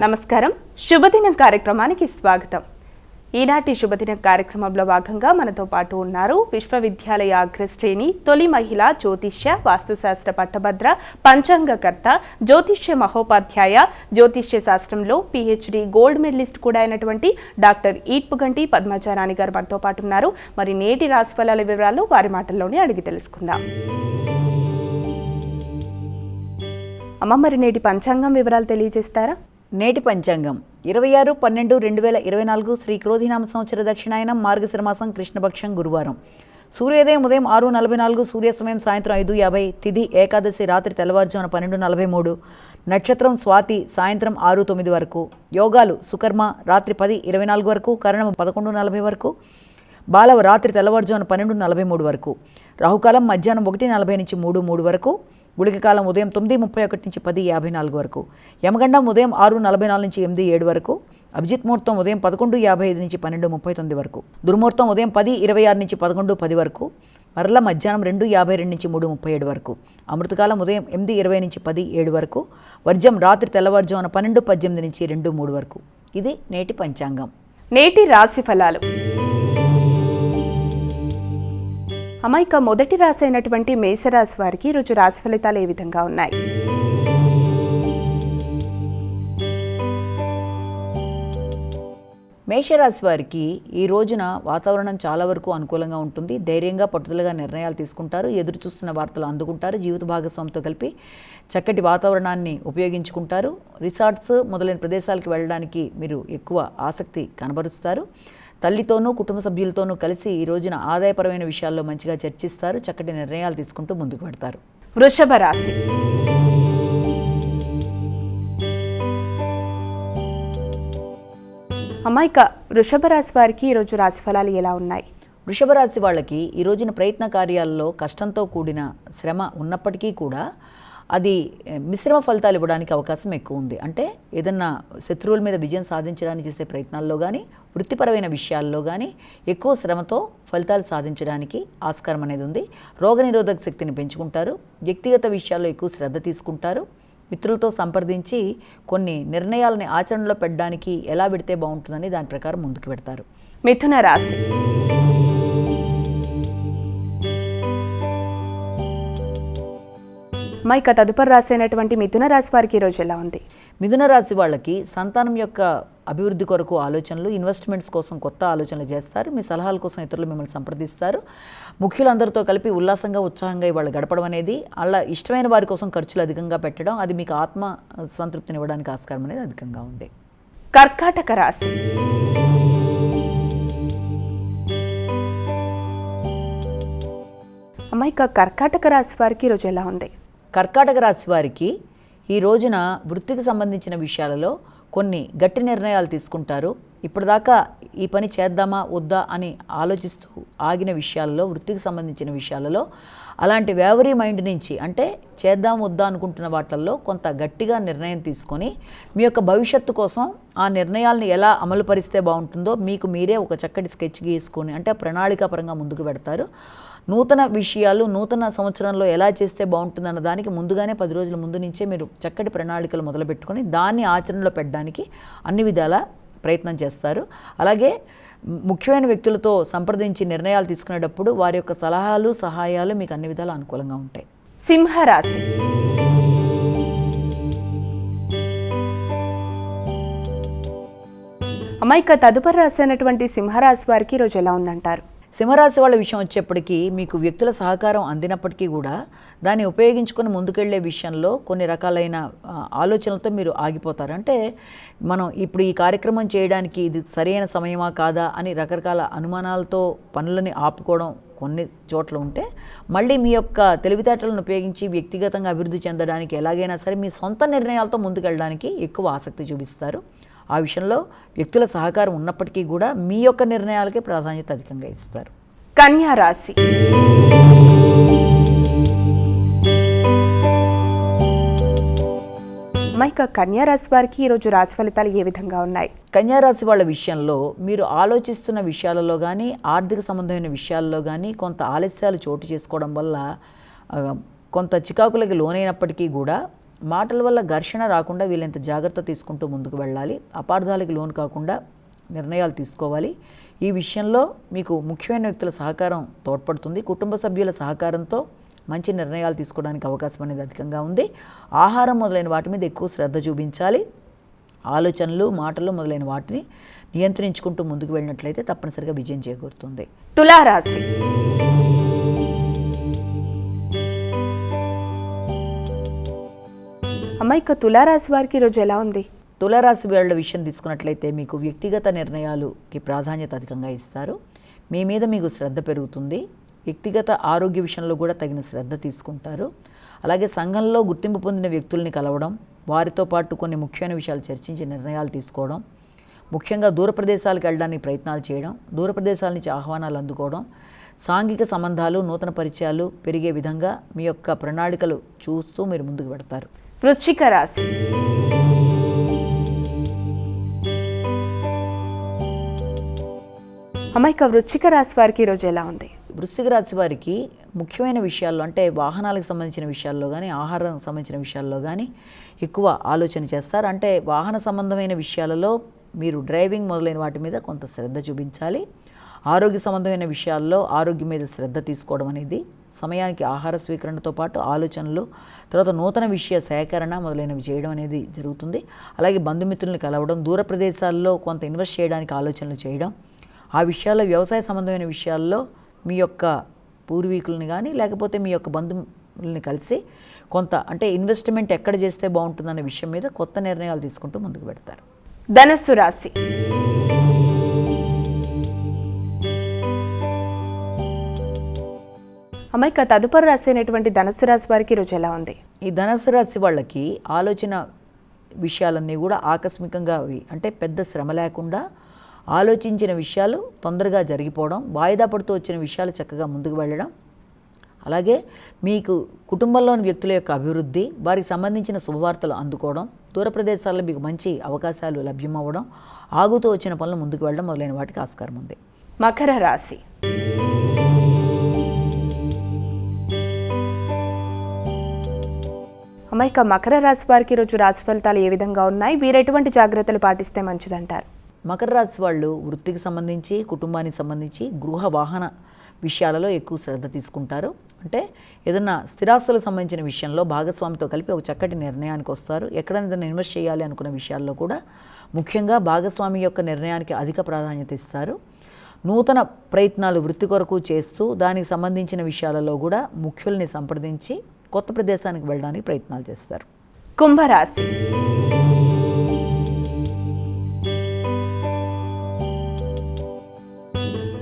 నమస్కారం. శుభదినం కార్యక్రమానికి స్వాగతం. ఈనాటి శుభదినం కార్యక్రమంలో భాగంగా మనతో పాటు ఉన్నారు విశ్వవిద్యాలయ అగ్రశ్రేణి తొలి మహిళా జ్యోతిష్య వాస్తుశాస్త్ర పట్టభద్ర పంచాంగకర్త జ్యోతిష్య మహోపాధ్యాయ జ్యోతిష్య శాస్త్రంలో PhD గోల్డ్ మెడలిస్ట్ కూడా అయినటువంటి డాక్టర్ ఈట్పుగంటి పద్మజారాణి గారు మనతో పాటు ఉన్నారు. మరి నేటి రాశిఫలాల వివరాలు వారి మాటల్లోనే అడిగి తెలుసుకుందాం. అమ్మ, మరి నేటి పంచాంగం వివరాలు తెలియజేస్తారా? నేటి పంచాంగం 26/12/2024 శ్రీ క్రోధినామ సంవత్సర దక్షిణాయనం మార్గశిర మాసం కృష్ణపక్షం గురువారం. సూర్యోదయం ఉదయం 6:44, సూర్య సమయం సాయంత్రం 5:50, తిథి ఏకాదశి రాత్రి తెల్లవారుజామున 12:43, నక్షత్రం స్వాతి సాయంత్రం 6:09 వరకు, యోగాలు సుకర్మ రాత్రి 10:24 వరకు, కరణం 11:40 వరకు, బాలవ రాత్రి తెల్లవారుజామున 12:43 వరకు, రాహుకాలం మధ్యాహ్నం 1:40 నుంచి 3:03 వరకు, గుళికకాలం ఉదయం 9:31 నుంచి 10:54 వరకు, యమగండం ఉదయం 6:44 నుంచి 8:07 వరకు, అభిజిత్ ముహూర్తం ఉదయం 11:55 నుంచి 12:39 వరకు, దుర్ముహూర్తం ఉదయం 10:26 నుంచి 11:10 వరకు, మరల మధ్యాహ్నం 2:52 నుంచి 3:37 వరకు, అమృతకాలం ఉదయం 8:20 నుంచి 10:07 వరకు, వర్జం రాత్రి తెల్లవారుజామున 12:18 నుంచి 2:03 వరకు. ఇది నేటి పంచాంగం. నేటి రాశి ఫలాలు. అమాయిక మొదటి రాశి అయినటువంటి మేషరాశి వారికి ఈరోజు రాశి ఫలితాలు ఏ విధంగా ఉన్నాయి? మేషరాశి వారికి ఈ రోజున వాతావరణం చాలా వరకు అనుకూలంగా ఉంటుంది. ధైర్యంగా పట్టుదలగా నిర్ణయాలు తీసుకుంటారు. ఎదురు చూస్తున్న వార్తలు అందుకుంటారు. జీవిత భాగస్వామితో కలిపి చక్కటి వాతావరణాన్ని ఉపయోగించుకుంటారు. రిసార్ట్స్ మొదలైన ప్రదేశాలకు వెళ్ళడానికి మీరు ఎక్కువ ఆసక్తి కనబరుస్తారు. తల్లితోనూ కుటుంబ సభ్యులతోనూ కలిసి ఈ రోజున ఆదాయపరమైన విషయాల్లో మంచిగా చర్చిస్తారు. చక్కటి నిర్ణయాలు తీసుకుంటూ ముందుకు పెడతారు. వృషభ రాశి. అమ్మాయిక వృషభ రాశి వారికి ఈరోజు రాశి ఫలాలు ఎలా ఉన్నాయి? వృషభ రాశి వాళ్ళకి ఈ రోజున ప్రయత్న కార్యాల్లో కష్టంతో కూడిన శ్రమ ఉన్నప్పటికీ కూడా అది మిశ్రమ ఫలితాలు ఇవ్వడానికి అవకాశం ఎక్కువ ఉంది. అంటే ఏదన్నా శత్రువుల మీద విజయం సాధించడానికి చేసే ప్రయత్నాల్లో కానీ, వృత్తిపరమైన విషయాల్లో కానీ ఎక్కువ శ్రమతో ఫలితాలు సాధించడానికి ఆస్కారం అనేది ఉంది. రోగనిరోధక శక్తిని పెంచుకుంటారు. వ్యక్తిగత విషయాల్లో ఎక్కువ శ్రద్ధ తీసుకుంటారు. మిత్రులతో సంప్రదించి కొన్ని నిర్ణయాలని ఆచరణలో పెట్టడానికి ఎలా పెడితే బాగుంటుందని దాని ప్రకారం ముందుకు పెడతారు. మిథున రాశి. మైక తదుపరి రాశి అయినటువంటి మిథున రాశి వారికి ఈరోజు ఎలా ఉంది? మిథున రాశి వాళ్ళకి సంతానం యొక్క అభివృద్ధి కొరకు ఆలోచనలు, ఇన్వెస్ట్మెంట్స్ కోసం కొత్త ఆలోచనలు చేస్తారు. మీ సలహాల కోసం ఇతరులు మిమ్మల్ని సంప్రదిస్తారు. ముఖ్యులందరితో కలిపి ఉల్లాసంగా ఉత్సాహంగా ఇవాళ గడపడం అనేది, అలా ఇష్టమైన వారి కోసం ఖర్చులు అధికంగా పెట్టడం, అది మీకు ఆత్మ సంతృప్తిని ఇవ్వడానికి ఆస్కారం అనేది అధికంగా ఉంది. కర్కాటక రాశి. అమ్మాయిక కర్కాటక రాశి వారికి ఈరోజు ఎలా ఉంది? కర్కాటక రాశి వారికి ఈ రోజున వృత్తికి సంబంధించిన విషయాలలో కొన్ని గట్టి నిర్ణయాలు తీసుకుంటారు. ఇప్పటిదాకా ఈ పని చేద్దామా వద్దా అని ఆలోచిస్తూ ఆగిన విషయాలలో, వృత్తికి సంబంధించిన విషయాలలో అలాంటి వేవరీ మైండ్ నుంచి, అంటే చేద్దాం వద్దా అనుకుంటున్న వాటిల్లో కొంత గట్టిగా నిర్ణయం తీసుకొని మీ యొక్క భవిష్యత్తు కోసం ఆ నిర్ణయాలను ఎలా అమలు పరిస్తే బాగుంటుందో మీకు మీరే ఒక చక్కటి స్కెచ్ గీసుకొని, అంటే ప్రణాళికాపరంగా ముందుకు పెడతారు. నూతన విషయాలు నూతన సంవత్సరంలో ఎలా చేస్తే బాగుంటుందన్న దానికి ముందుగానే 10 రోజుల ముందు నుంచే మీరు చక్కటి ప్రణాళికలు మొదలుపెట్టుకొని దాన్ని ఆచరణలో పెట్టడానికి అన్ని విధాల ప్రయత్నం చేస్తారు. అలాగే ముఖ్యమైన వ్యక్తులతో సంప్రదించి నిర్ణయాలు తీసుకునేటప్పుడు వారి యొక్క సలహాలు సహాయాలు మీకు అన్ని విధాలు అనుకూలంగా ఉంటాయి. సింహరాశి. అమ్మాయిక తదుపరి రాశి అయినటువంటి సింహరాశి వారికి ఈరోజు ఎలా ఉందంటారు? సింహరాశి వాళ్ళ విషయం వచ్చేప్పటికీ మీకు వ్యక్తుల సహకారం అందినప్పటికీ కూడా దాన్ని ఉపయోగించుకొని ముందుకెళ్లే విషయంలో కొన్ని రకాలైన ఆలోచనలతో మీరు ఆగిపోతారు. అంటే మనం ఇప్పుడు ఈ కార్యక్రమం చేయడానికి ఇది సరైన సమయమా కాదా అని రకరకాల అనుమానాలతో పనులని ఆపుకోవడం కొన్ని చోట్ల ఉంటే, మళ్ళీ మీ యొక్క తెలివితేటలను ఉపయోగించి వ్యక్తిగతంగా అభివృద్ధి చెందడానికి ఎలాగైనా సరే మీ సొంత నిర్ణయాలతో ముందుకెళ్ళడానికి ఎక్కువ ఆసక్తి చూపిస్తారు. ఆ విషయంలో వ్యక్తుల సహకారం ఉన్నప్పటికీ కూడా మీ యొక్క నిర్ణయాలకే ప్రాధాన్యత అధికంగా ఇస్తారు. కన్యా రాశి. మైక కన్యా రాశి వారికి ఈరోజు రాశి ఫలితాలు ఏ విధంగా ఉన్నాయి? కన్యా రాశి వాళ్ళ విషయంలో మీరు ఆలోచిస్తున్న విషయాలలో కానీ, ఆర్థిక సంబంధమైన విషయాల్లో కానీ కొంత ఆలస్యాలు చోటు చేసుకోవడం వల్ల కొంత చికాకులకి లోనైనప్పటికీ కూడా మాటల వల్ల ఘర్షణ రాకుండా వీళ్ళంత జాగ్రత్త తీసుకుంటూ ముందుకు వెళ్ళాలి. అపార్థాలకు లోను కాకుండా నిర్ణయాలు తీసుకోవాలి. ఈ విషయంలో మీకు ముఖ్యమైన వ్యక్తుల సహకారం తోడ్పడుతుంది. కుటుంబ సభ్యుల సహకారంతో మంచి నిర్ణయాలు తీసుకోవడానికి అవకాశం అనేది అధికంగా ఉంది. ఆహారం మొదలైన వాటి మీద ఎక్కువ శ్రద్ధ చూపించాలి. ఆలోచనలు, మాటలు మొదలైన వాటిని నియంత్రించుకుంటూ ముందుకు వెళ్ళినట్లయితే తప్పనిసరిగా విజయం చేకూరుతుంది. తులారాశి. అమ్మాయిక తులారాశి వారికి ఈరోజు ఎలా ఉంది? తులారాశి వాళ్ళ విషయం తీసుకున్నట్లయితే మీకు వ్యక్తిగత నిర్ణయాలకి ప్రాధాన్యత అధికంగా ఇస్తారు. మీ మీద మీకు శ్రద్ధ పెరుగుతుంది. వ్యక్తిగత ఆరోగ్య విషయంలో కూడా తగిన శ్రద్ధ తీసుకుంటారు. అలాగే సంఘంలో గుర్తింపు పొందిన వ్యక్తుల్ని కలవడం, వారితో పాటు కొన్ని ముఖ్యమైన విషయాలు చర్చించి నిర్ణయాలు తీసుకోవడం, ముఖ్యంగా దూర ప్రదేశాలకు వెళ్ళడానికి ప్రయత్నాలు చేయడం, దూర ప్రదేశాల నుంచి ఆహ్వానాలు అందుకోవడం, సాంఘిక సంబంధాలు, నూతన పరిచయాలు పెరిగే విధంగా మీ యొక్క ప్రణాళికలు చూస్తూ మీరు ముందుకు పెడతారు. వృశ్చిక రాశి. అమ్మాయిక వృశ్చిక రాశి వారికి ఈరోజు ఎలా ఉంది? వృశ్చిక రాశి వారికి ముఖ్యమైన విషయాల్లో అంటే వాహనాలకు సంబంధించిన విషయాల్లో కానీ, ఆహారం సంబంధించిన విషయాల్లో కానీ ఎక్కువ ఆలోచన చేస్తారు. అంటే వాహన సంబంధమైన విషయాలలో మీరు డ్రైవింగ్ మొదలైన వాటి మీద కొంత శ్రద్ధ చూపించాలి. ఆరోగ్య సంబంధమైన విషయాల్లో ఆరోగ్యం మీద శ్రద్ధ తీసుకోవడం అనేది, సమయానికి ఆహార స్వీకరణతో పాటు ఆలోచనలు, తర్వాత నూతన విషయ సేకరణ మొదలైనవి చేయడం అనేది జరుగుతుంది. అలాగే బంధుమిత్రులను కలవడం, దూర ప్రదేశాల్లో కొంత ఇన్వెస్ట్ చేయడానికి ఆలోచనలు చేయడం, ఆ విషయాల్లో వ్యవసాయ సంబంధమైన విషయాల్లో మీ యొక్క పూర్వీకులని కానీ లేకపోతే మీ యొక్క బంధువులని కలిసి కొంత అంటే ఇన్వెస్ట్మెంట్ ఎక్కడ చేస్తే బాగుంటుందన్న విషయం మీద కొత్త నిర్ణయాలు తీసుకుంటూ ముందుకు పెడతారు. ధనస్సు రాశి. అమ్మాయిక తదుపరి రాశి అయినటువంటి ధనస్సు రాశి వారికి ఈరోజు ఎలా ఉంది? ఈ ధనస్సు రాశి వాళ్ళకి ఆలోచన విషయాలన్నీ కూడా ఆకస్మికంగా అంటే పెద్ద శ్రమ లేకుండా ఆలోచించిన విషయాలు తొందరగా జరిగిపోవడం, వాయిదా పడుతూ వచ్చిన విషయాలు చక్కగా ముందుకు వెళ్ళడం, అలాగే మీకు కుటుంబంలోని వ్యక్తుల యొక్క అభివృద్ధి, వారికి సంబంధించిన శుభవార్తలు అందుకోవడం, దూర ప్రదేశాల్లో మీకు మంచి అవకాశాలు లభ్యమవ్వడం, ఆగుతూ వచ్చిన పనులు ముందుకు వెళ్ళడం మొదలైన వాటికి ఆస్కారం ఉంది. మకర రాశి. అమ్మాయిక మకర రాశి వారికి ఈరోజు రాశి ఫలితాలు ఏ విధంగా ఉన్నాయి? వీరు ఎటువంటి జాగ్రత్తలు పాటిస్తే మంచిదంటారు? మకర రాశి వాళ్ళు వృత్తికి సంబంధించి, కుటుంబానికి సంబంధించి, గృహ వాహన విషయాలలో ఎక్కువ శ్రద్ధ తీసుకుంటారు. అంటే ఏదన్నా స్థిరాస్తులకు సంబంధించిన విషయంలో భాగస్వామితో కలిపి ఒక చక్కటి నిర్ణయానికి వస్తారు. ఎక్కడైనా ఇన్వెస్ట్ చేయాలి అనుకున్న విషయాల్లో కూడా ముఖ్యంగా భాగస్వామి యొక్క నిర్ణయానికి అధిక ప్రాధాన్యత ఇస్తారు. నూతన ప్రయత్నాలు వృత్తి కొరకు చేస్తూ దానికి సంబంధించిన విషయాలలో కూడా ముఖ్యుల్ని సంప్రదించి కొత్త ప్రదేశానికి వెళ్ళడానికి ప్రయత్నాలు చేస్తారు. కుంభరాశి.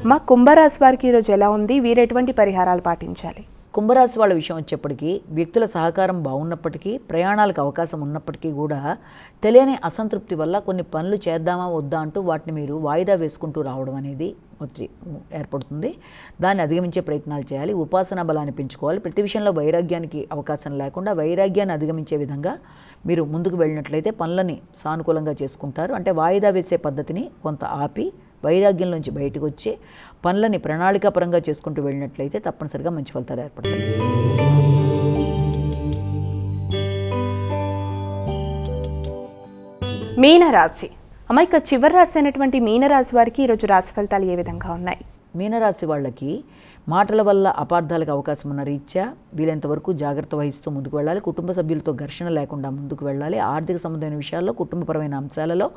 మా కుంభరాశి వారికి ఈరోజు ఎలా ఉంది? వీరు ఎటువంటి పరిహారాలు పాటించాలి? కుంభరాశి వాళ్ళ విషయం వచ్చేప్పటికీ వ్యక్తుల సహకారం బాగున్నప్పటికీ, ప్రయాణాలకు అవకాశం ఉన్నప్పటికీ కూడా తెలియని అసంతృప్తి వల్ల కొన్ని పనులు చేద్దామా వద్దా అంటూ వాటిని మీరు వాయిదా వేసుకుంటూ రావడం అనేది ఏర్పడుతుంది. దాన్ని అధిగమించే ప్రయత్నాలు చేయాలి. ఉపాసనా బలాన్ని పెంచుకోవాలి. ప్రతి విషయంలో వైరాగ్యానికి అవకాశం లేకుండా వైరాగ్యాన్ని అధిగమించే విధంగా మీరు ముందుకు వెళ్ళినట్లయితే పనులని సానుకూలంగా చేసుకుంటారు. అంటే వాయిదా వేసే పద్ధతిని కొంత ఆపి వైరాగ్యం నుంచి బయటకు వచ్చి పనులని ప్రణాళికాపరంగా చేసుకుంటూ వెళ్ళినట్లయితే తప్పనిసరిగా మంచి ఫలితాలు ఏర్పడతాయి. మీనరాశి. అమ్మాయిక చివరి రాశి అయినటువంటి మీనరాశి వారికి ఈరోజు రాశి ఫలితాలు ఏ విధంగా ఉన్నాయి? మీనరాశి వాళ్ళకి మాటల వల్ల అపార్థాలకు అవకాశం ఉన్న రీత్యా వీలైనంతవరకు జాగ్రత్త వహిస్తూ ముందుకు వెళ్ళాలి. కుటుంబ సభ్యులతో ఘర్షణ లేకుండా ముందుకు వెళ్ళాలి. ఆర్థిక సంబంధమైన విషయాల్లో, కుటుంబపరమైన అంశాలలో,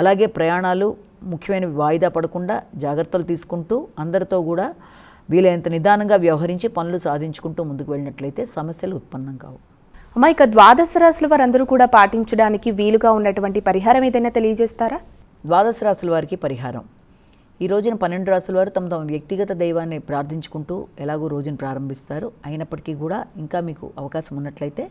అలాగే ప్రయాణాలు ముఖ్యమైనవి వాయిదా పడకుండా జాగ్రత్తలు తీసుకుంటూ అందరితో కూడా వీలైనంత నిదానంగా వ్యవహరించి పనులు సాధించుకుంటూ ముందుకు వెళ్ళినట్లయితే సమస్యలు ఉత్పన్నం కావు. అమ్మాయిక ద్వాదశ రాశుల వారందరూ కూడా పాటించడానికి వీలుగా ఉన్నటువంటి పరిహారం ఏదైనా తెలియజేస్తారా? ద్వాదశ రాశుల వారికి పరిహారం. ఈ రోజున 12 రాశుల వారు తమ తమ వ్యక్తిగత దైవాన్ని ప్రార్థించుకుంటూ ఎలాగో రోజును ప్రారంభిస్తారు. అయినప్పటికీ కూడా ఇంకా మీకు అవకాశం ఉన్నట్లయితే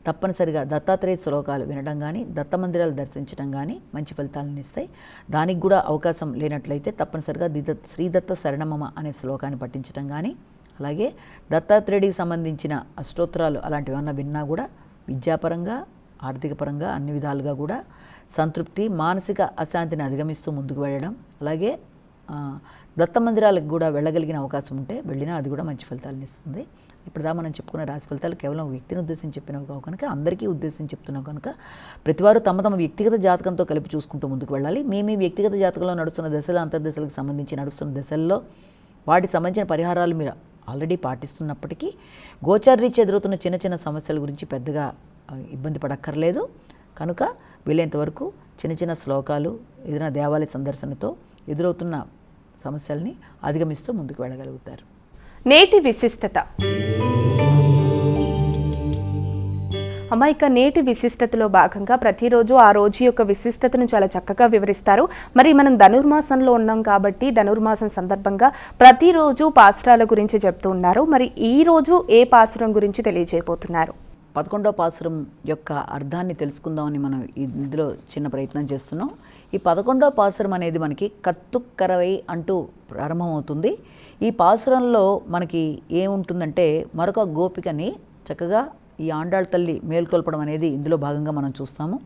తప్పనిసరిగా దత్తాత్రేయ శ్లోకాలు వినడం కానీ, దత్త మందిరాలు దర్శించడం కానీ మంచి ఫలితాలను ఇస్తాయి. దానికి కూడా అవకాశం లేనట్లయితే తప్పనిసరిగా శ్రీదత్త శరణమమ అనే శ్లోకాన్ని పఠించడం కానీ, అలాగే దత్తాత్రేయుడికి సంబంధించిన అష్టోత్తరాలు అలాంటివన్నా విన్నా కూడా విద్యాపరంగా, ఆర్థికపరంగా అన్ని విధాలుగా కూడా సంతృప్తి, మానసిక అశాంతిని అధిగమిస్తూ ముందుకు వెళ్ళడం, అలాగే దత్త మందిరాలకు కూడా వెళ్ళగలిగిన అవకాశం ఉంటే వెళ్ళినా అది కూడా మంచి ఫలితాలను ఇస్తుంది. ఇప్పుడుదా మనం చెప్పుకున్న రాశి ఫలితాలు కేవలం ఒక వ్యక్తిని ఉద్దేశించి చెప్పినవి కావు కనుక అందరికీ ఉద్దేశించి చెప్తున్నావు కనుక ప్రతివారు తమ తమ వ్యక్తిగత జాతకంతో కలిపి చూసుకుంటూ ముందుకు వెళ్ళాలి. మీ వ్యక్తిగత జాతకంలో నడుస్తున్న దశలు అంతర్దశలకు సంబంధించి నడుస్తున్న దశల్లో వాటికి సంబంధించిన పరిహారాలు మీరు ఆల్రెడీ పాటిస్తున్నప్పటికీ గోచారరీత్యా ఎదురవుతున్న చిన్న చిన్న సమస్యల గురించి పెద్దగా ఇబ్బంది పడక్కర్లేదు. కనుక వీలైనంత వరకు చిన్న చిన్న శ్లోకాలు, ఏదైనా దేవాలయ సందర్శనతో ఎదురవుతున్న సమస్యల్ని అధిగమిస్తూ ముందుకు వెళ్ళగలుగుతారు. నేటి విశిష్టత అమ్మాయిక నేటి విశిష్టతలో భాగంగా ప్రతిరోజు ఆ రోజు యొక్క విశిష్టతను చాలా చక్కగా వివరిస్తారు. మరి మనం ధనుర్మాసంలో ఉన్నాం కాబట్టి ధనుర్మాసం సందర్భంగా ప్రతిరోజు పాసురాల గురించి చెప్తూ ఉన్నారు. మరి ఈ రోజు ఏ పాసురం గురించి తెలియజేయబోతున్నారు? 11వ పాసురం యొక్క అర్థాన్ని తెలుసుకుందామని మనం ఇందులో చిన్న ప్రయత్నం చేస్తున్నాం. ఈ 11వ పాసురం అనేది మనకి కత్తుక్కరవై అంటూ ప్రారంభమవుతుంది. ఈ పాసురంలో మనకి ఏముంటుందంటే మరొక గోపికని చక్కగా ఈ ఆండాళ్ తల్లి మేల్కొల్పడం అనేది ఇందులో భాగంగా మనం చూస్తాము.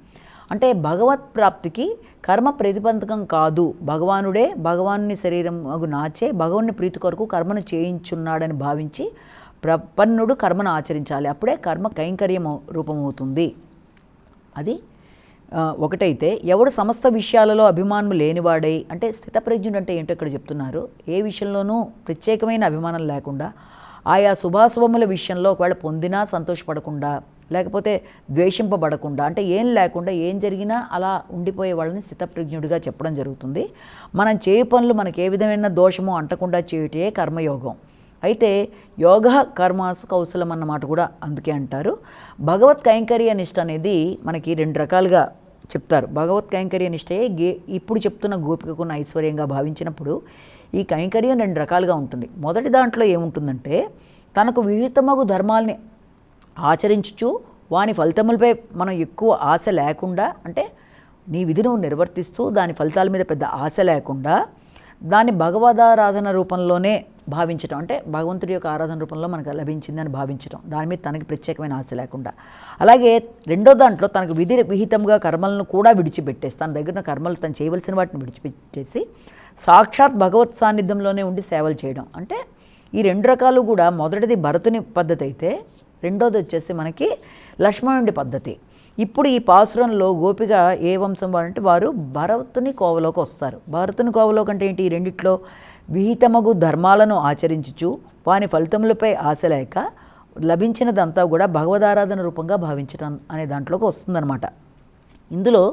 అంటే భగవత్ ప్రాప్తికి కర్మ ప్రతిబంధకం కాదు, భగవానుడే భగవానుని శరీరం నాచే భగవాన్ని ప్రీతి కొరకు కర్మను చేయించున్నాడని భావించి ప్రపన్నుడు కర్మను ఆచరించాలి. అప్పుడే కర్మ కైంకర్యం రూపమవుతుంది. అది ఒకటైతే ఎవడు సమస్త విషయాలలో అభిమానం లేనివాడై, అంటే స్థితప్రజ్ఞుడు అంటే ఏంటో ఇక్కడ చెప్తున్నారు. ఏ విషయంలోనూ ప్రత్యేకమైన అభిమానం లేకుండా, ఆయా శుభాశుభముల విషయంలో ఒకవేళ పొందినా సంతోషపడకుండా, లేకపోతే ద్వేషింపబడకుండా, అంటే ఏం లేకుండా ఏం జరిగినా అలా ఉండిపోయే వాళ్ళని స్థితప్రజ్ఞుడిగా చెప్పడం జరుగుతుంది. మనం చేయ పనులు మనకు ఏ విధమైన దోషము అంటకుండా చేయుటే కర్మయోగం. అయితే యోగ కర్మాసు కౌశలం అన్నమాట కూడా అందుకే అంటారు. భగవత్ కైంకర్య నిష్ట అనేది మనకి 2 రకాలుగా చెప్తారు. భగవత్ కైంకర్య నిష్టే ఇప్పుడు చెప్తున్న గోపికకున్న ఐశ్వర్యంగా భావించినప్పుడు ఈ కైంకర్యం 2 రకాలుగా ఉంటుంది. మొదటి దాంట్లో ఏముంటుందంటే తనకు విహితమగు ధర్మాల్ని ఆచరించుచు వాని ఫలితములపై మనం ఎక్కువ ఆశ లేకుండా, అంటే నీ విధి నువ్వు నిర్వర్తిస్తూ దాని ఫలితాల మీద పెద్ద ఆశ లేకుండా దాన్ని భగవదారాధన రూపంలోనే భావించటం, అంటే భగవంతుడి యొక్క ఆరాధన రూపంలో మనకు లభించిందని భావించటం, దాని మీద తనకి ప్రత్యేకమైన ఆశ లేకుండా. అలాగే రెండో దాంట్లో తనకు విహితంగా కర్మలను కూడా విడిచిపెట్టేసి, తన దగ్గర కర్మలు తను చేయవలసిన వాటిని విడిచిపెట్టేసి సాక్షాత్ భగవత్ సాన్నిధ్యంలోనే ఉండి సేవలు చేయడం. అంటే ఈ 2 రకాలు కూడా మొదటిది భరతుని పద్ధతి అయితే రెండోది వచ్చేసి మనకి లక్ష్మణుడి పద్ధతి. ఇప్పుడు ఈ పాసురంలో గోపిక ఏ వంశం వారంటే వారు భరతుని కోవలోకి వస్తారు. భరతుని కోవలోకి అంటే ఏంటి? ఈ రెండిట్లో విహితమగు ధర్మాలను ఆచరించుచు వాని ఫలితములపై ఆశ లేక లభించినదంతా కూడా భగవదారాధన రూపంగా భావించడం అనే దాంట్లోకి వస్తుందన్నమాట. ఇందులో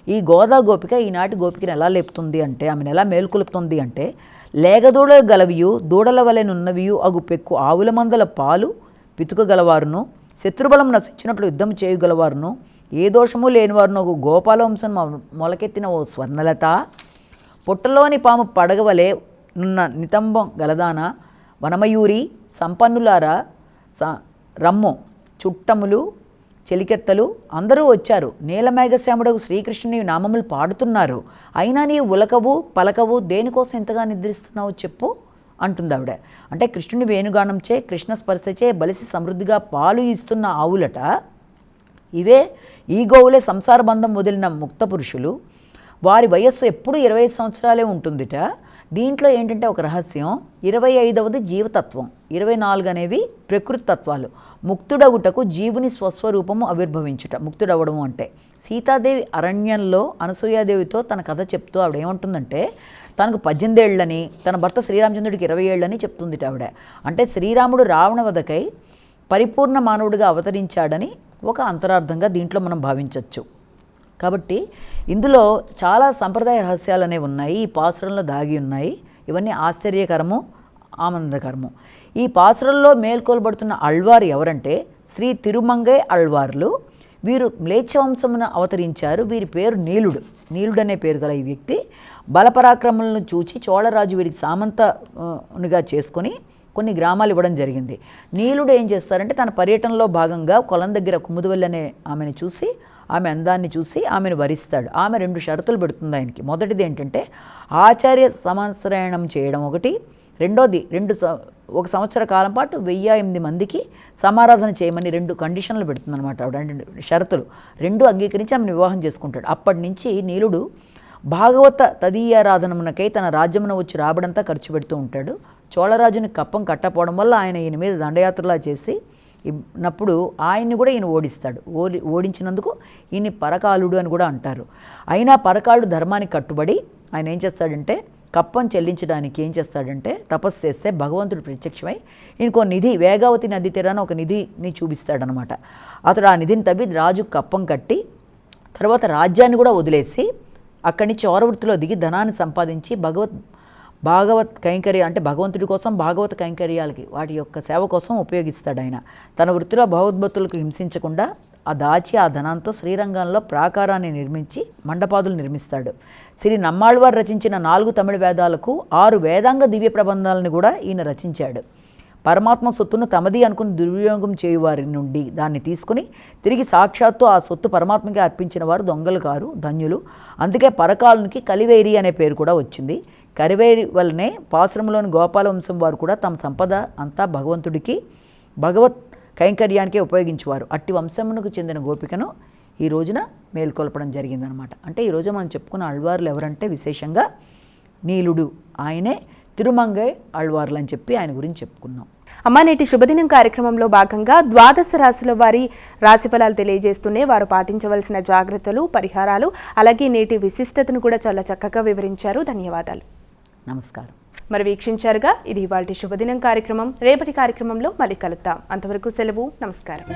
ఈ గోదా గోపిక ఈనాటి గోపికను ఎలా లేపుతుంది అంటే, ఆమెను ఎలా మేల్కొలుపుతుంది అంటే, లేగదూడలు గలవియు దూడల వలెనున్నవియు అగు పెక్కు ఆవుల మందల పాలు పితుకగలవారును, శత్రుబలం నశించినట్లు యుద్ధం చేయగలవారును, ఏ దోషము లేనివారును ఒక గోపాలవంశం మొలకెత్తిన ఓ స్వర్ణలత, పొట్టలోని పాము పడగవలే నున్న నితంబం గలదాన, వనమయూరి సంపన్నులారా రమ్ము, చుట్టములు చెలికెత్తలు అందరూ వచ్చారు, నీలమేఘశ్యాముడకు శ్రీకృష్ణుని నామములు పాడుతున్నారు, అయినా నీ ఉలకవు పలకవు దేనికోసం ఇంతగా నిద్రిస్తున్నావు చెప్పు అంటుంది ఆవిడ. అంటే కృష్ణుని వేణుగానంచే కృష్ణ స్పర్శచే బలిసి సమృద్ధిగా పాలు ఇస్తున్న ఆవులట ఇవే. ఈ గోవులే సంసార బంధం వదిలిన ముక్త పురుషులు, వారి వయస్సు ఎప్పుడు 25 సంవత్సరాలే ఉంటుందిట. దీంట్లో ఏంటంటే ఒక రహస్యం, 25వది జీవతత్వం, 24 అనేవి ప్రకృతి తత్వాలు. ముక్తుడగుటకు జీవుని స్వస్వరూపము ఆవిర్భవించుట ముక్తుడవడము అంటే. సీతాదేవి అరణ్యంలో అనసూయాదేవితో తన కథ చెప్తూ ఆవిడ ఏమంటుందంటే, తనకు 18 ఏళ్ళని, తన భర్త శ్రీరామచంద్రుడికి 20 ఏళ్ళని చెప్తుంది ఆవిడ. అంటే శ్రీరాముడు రావణ వధకై పరిపూర్ణ మానవుడిగా అవతరించాడని ఒక అంతరార్థంగా దీంట్లో మనం భావించవచ్చు. కాబట్టి ఇందులో చాలా సంప్రదాయ రహస్యాలు అనేవి ఉన్నాయి, ఈ పాసురంలో దాగి ఉన్నాయి. ఇవన్నీ ఆశ్చర్యకరము, ఆనందకరము. ఈ పాసురంలో మేల్కొల్బడుతున్న అళ్వారు ఎవరంటే శ్రీ తిరుమంగై అళ్వార్లు. వీరు మ్లేచ్ఛ వంశమున అవతరించారు. వీరి పేరు నీలుడు. నీలుడు అనే పేరు గల ఈ వ్యక్తి బలపరాక్రమలను చూచి చోళరాజు వీరికి సామంతనుగా చేసుకొని కొన్ని గ్రామాలు ఇవ్వడం జరిగింది. నీలుడు ఏం చేస్తారంటే తన పర్యటనలో భాగంగా కొలం దగ్గర కుముదవల్లి అనే ఆమెను చూసి, ఆమె అందాన్ని చూసి ఆమెను వరిస్తాడు. ఆమె 2 షరతులు పెడుతుంది ఆయనకి. మొదటిది ఏంటంటే ఆచార్య సంవత్సరాయణం చేయడం ఒకటి, రెండోది 1 సంవత్సర కాలం పాటు 1008 మందికి సమారాధన చేయమని 2 కండిషన్లు పెడుతుంది అనమాట ఆవిడ. 2 షరతులు 2 అంగీకరించి ఆమెను వివాహం చేసుకుంటాడు. అప్పటి నుంచి నీలుడు భాగవత తదీయారాధనమునకై తన రాజ్యమున వచ్చి రాబడంతా ఖర్చు పెడుతూ ఉంటాడు. చోళరాజుని కప్పం కట్టపోవడం వల్ల ఈయన మీద దండయాత్రలా చేసి నప్పుడు ఆయన్ని కూడా ఈయన ఓడిస్తాడు. ఓడించినందుకు ఈయన్ని పరకాలుడు అని కూడా అంటారు. అయినా పరకాలుడు ధర్మానికి కట్టుబడి ఆయన ఏం చేస్తాడంటే కప్పం చెల్లించడానికి ఏం చేస్తాడంటే తపస్సు చేస్తే భగవంతుడు ప్రత్యక్షమై ఇంకో నిధి, వేగావతి నది తీరాన ఒక నిధిని చూపిస్తాడనమాట. అతడు ఆ నిధిని తవ్వి రాజుకు కప్పం కట్టి తర్వాత రాజ్యాన్ని కూడా వదిలేసి అక్కడి నుంచి చోరవృత్తిలో దిగి ధనాన్ని సంపాదించి భాగవత్ కైంకర్య అంటే భగవంతుడి కోసం భాగవత కైంకర్యాలకి వాటి యొక్క సేవ కోసం ఉపయోగిస్తాడు ఆయన. తన వృత్తిలో భగవద్భక్తులకు హింసించకుండా దాచి ఆ ధనంతో శ్రీరంగంలో ప్రాకారాన్ని నిర్మించి మండపాదులు నిర్మిస్తాడు. శ్రీ నమ్మాళ్వారు రచించిన 4 తమిళ వేదాలకు 6 వేదాంగ దివ్య ప్రబంధాలను కూడా ఈయన రచించాడు. పరమాత్మ సొత్తును తమది అనుకుని దుర్వినియోగం చేయువారి నుండి దాన్ని తీసుకుని తిరిగి సాక్షాత్తు ఆ సొత్తు పరమాత్మకి అర్పించిన వారు దొంగలు కారు, ధన్యులు. అందుకే పరకాలునికి కలివేరి అనే పేరు కూడా వచ్చింది. కరివేరి వల్లనే పాశ్రమంలోని గోపాల వంశం వారు కూడా తమ సంపద అంతా భగవంతుడికి భగవత్ కైంకర్యానికే ఉపయోగించేవారు. అట్టి వంశమునకు చెందిన గోపికను ఈ రోజున మేల్కొల్పడం జరిగిందనమాట. అంటే ఈరోజు మనం చెప్పుకున్న అళ్వార్లు ఎవరంటే విశేషంగా నీలుడు, ఆయనే తిరుమంగై అళ్వార్లు అని చెప్పి ఆయన గురించి చెప్పుకున్నాం. అమ్మ, నేటి శుభదినం కార్యక్రమంలో భాగంగా ద్వాదశ రాశుల వారి రాశిఫలాలు తెలియజేస్తూనే వారు పాటించవలసిన జాగ్రత్తలు, పరిహారాలు, అలాగే నేటి విశిష్టతను కూడా చాలా చక్కగా వివరించారు. ధన్యవాదాలు. నమస్కారం. మరి వీక్షించారుగా, ఇది ఇవాల్టి శుభదినం కార్యక్రమం. రేపటి కార్యక్రమంలో మళ్ళీ కలుద్దాం. అంతవరకు సెలవు. నమస్కారం.